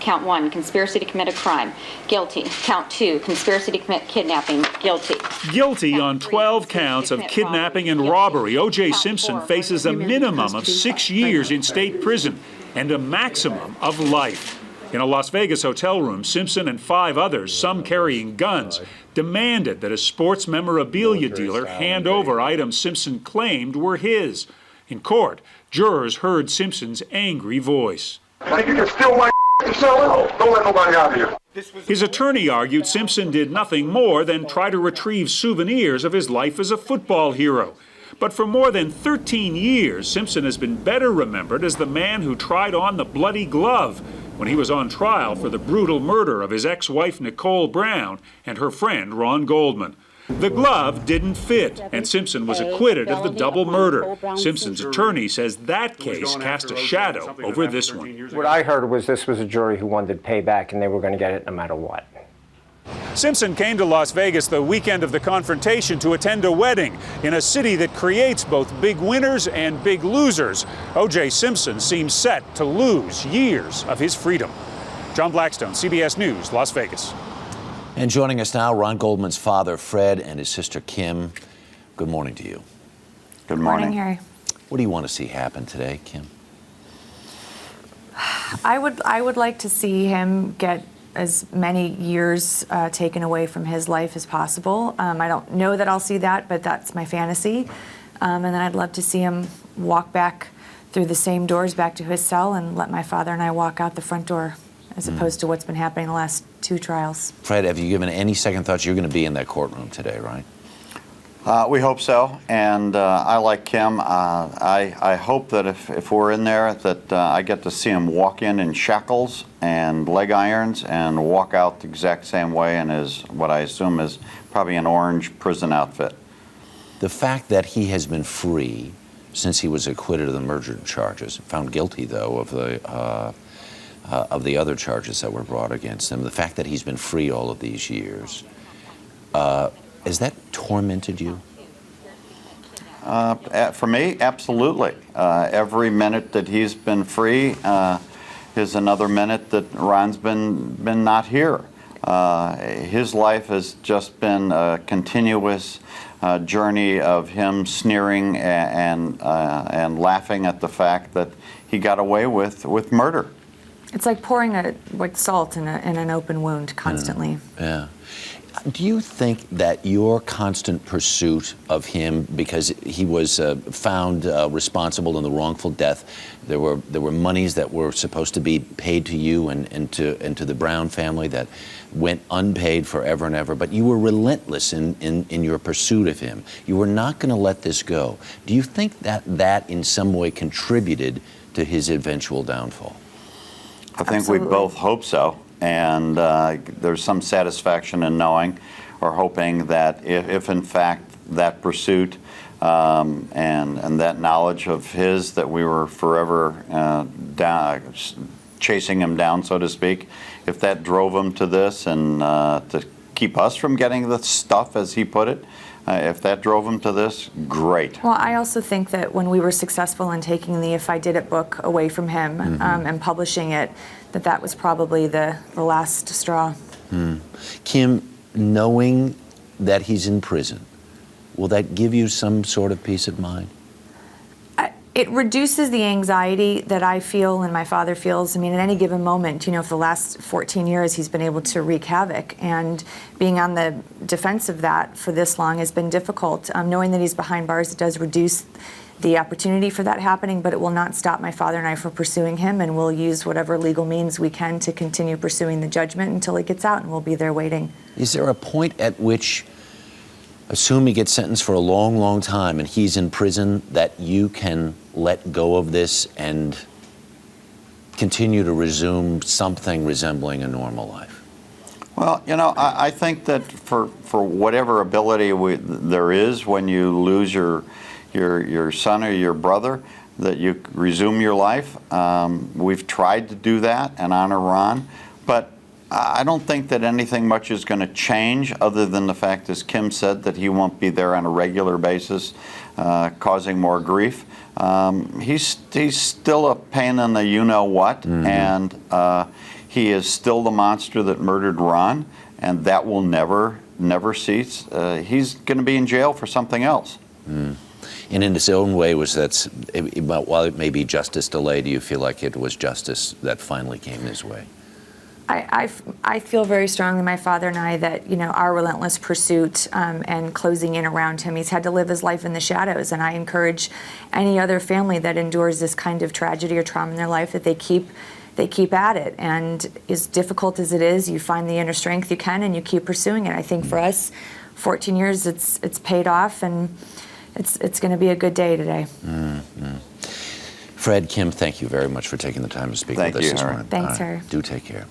Count 1, conspiracy to commit a crime. Guilty. Count 2, conspiracy to commit kidnapping. Guilty. Guilty on 12 counts of kidnapping and robbery. O.J. Simpson faces a minimum of 6 years in state prison and a maximum of life. In a Las Vegas hotel room, Simpson and 5 others, some carrying guns, demanded that a sports memorabilia dealer hand over items Simpson claimed were his. In court, jurors heard Simpson's angry voice. Now you can steal my to sell it. Don't let nobody out here. His attorney argued Simpson did nothing more than try to retrieve souvenirs of his life as a football hero. But for more than 13 years, Simpson has been better remembered as the man who tried on the bloody glove when he was on trial for the brutal murder of his ex-wife Nicole Brown and her friend Ron Goldman. The glove didn't fit, and Simpson was acquitted of the double murder. Simpson's attorney says that case cast a shadow over this one. What I heard was this was a jury who wanted payback, and they were going to get it no matter what. Simpson came to Las Vegas the weekend of the confrontation to attend a wedding in a city that creates both big winners and big losers. O.J. Simpson seems set to lose years of his freedom. John Blackstone, CBS News, Las Vegas. And joining us now, Ron Goldman's father, Fred, and his sister, Kim. Good morning to you. Good morning. Harry. What do you want to see happen today, Kim? I would like to see him get as many years taken away from his life as possible. I don't know that I'll see that, but that's my fantasy. And then I'd love to see him walk back through the same doors back to his cell and let my father and I walk out the front door, as opposed to what's been happening the last 2 trials. Fred, have you given any second thoughts? You're going to be in that courtroom today, right? We hope so, and I like Kim. I hope that if we're in there that I get to see him walk in shackles and leg irons and walk out the exact same way in his, what I assume is probably an orange prison outfit. The fact that he has been free since he was acquitted of the murder charges, found guilty, though, of the other charges that were brought against him, the fact that he's been free all of these years, has that tormented you? For me, absolutely. Every minute that he's been free is another minute that Ron's been not here. His life has just been a continuous journey of him sneering and laughing at the fact that he got away with murder. It's like pouring salt in an open wound constantly. Yeah. Do you think that your constant pursuit of him, because he was found responsible in the wrongful death, there were monies that were supposed to be paid to you and to the Brown family that went unpaid forever and ever, but you were relentless in your pursuit of him. You were not going to let this go. Do you think that in some way contributed to his eventual downfall? I think we both hope so, and there's some satisfaction in knowing or hoping that if in fact that pursuit and that knowledge of his, that we were forever chasing him down, so to speak, if that drove him to this and to keep us from getting the stuff, as he put it, if that drove him to this, great. Well, I also think that when we were successful in taking the If I Did It book away from him and publishing it, that was probably the last straw. Kim, knowing that he's in prison, will that give you some sort of peace of mind? It reduces the anxiety that I feel and my father feels. I mean, at any given moment, for the last 14 years, he's been able to wreak havoc. And being on the defense of that for this long has been difficult. Knowing that he's behind bars, it does reduce the opportunity for that happening, but it will not stop my father and I from pursuing him, and we'll use whatever legal means we can to continue pursuing the judgment until he gets out, and we'll be there waiting. Is there a point at which, assume he gets sentenced for a long, long time and he's in prison, that you can let go of this and continue to resume something resembling a normal life? Well, I think that for whatever ability there is when you lose your son or your brother, that you resume your life. We've tried to do that and honor Ron, but I don't think that anything much is going to change, other than the fact, as Kim said, that he won't be there on a regular basis, causing more grief. He's still a pain in the you-know-what, and He is still the monster that murdered Ron, and that will never cease. He's going to be in jail for something else. And in its own way, while it may be justice delayed, do you feel like it was justice that finally came his way? I feel very strongly, my father and I, that our relentless pursuit and closing in around him, he's had to live his life in the shadows, and I encourage any other family that endures this kind of tragedy or trauma in their life that they keep at it. And as difficult as it is, you find the inner strength you can and you keep pursuing it. I think for us, 14 years, it's paid off, and it's going to be a good day today. Fred, Kim, thank you very much for taking the time to speak with us this morning. Thanks, Harry. Do take care.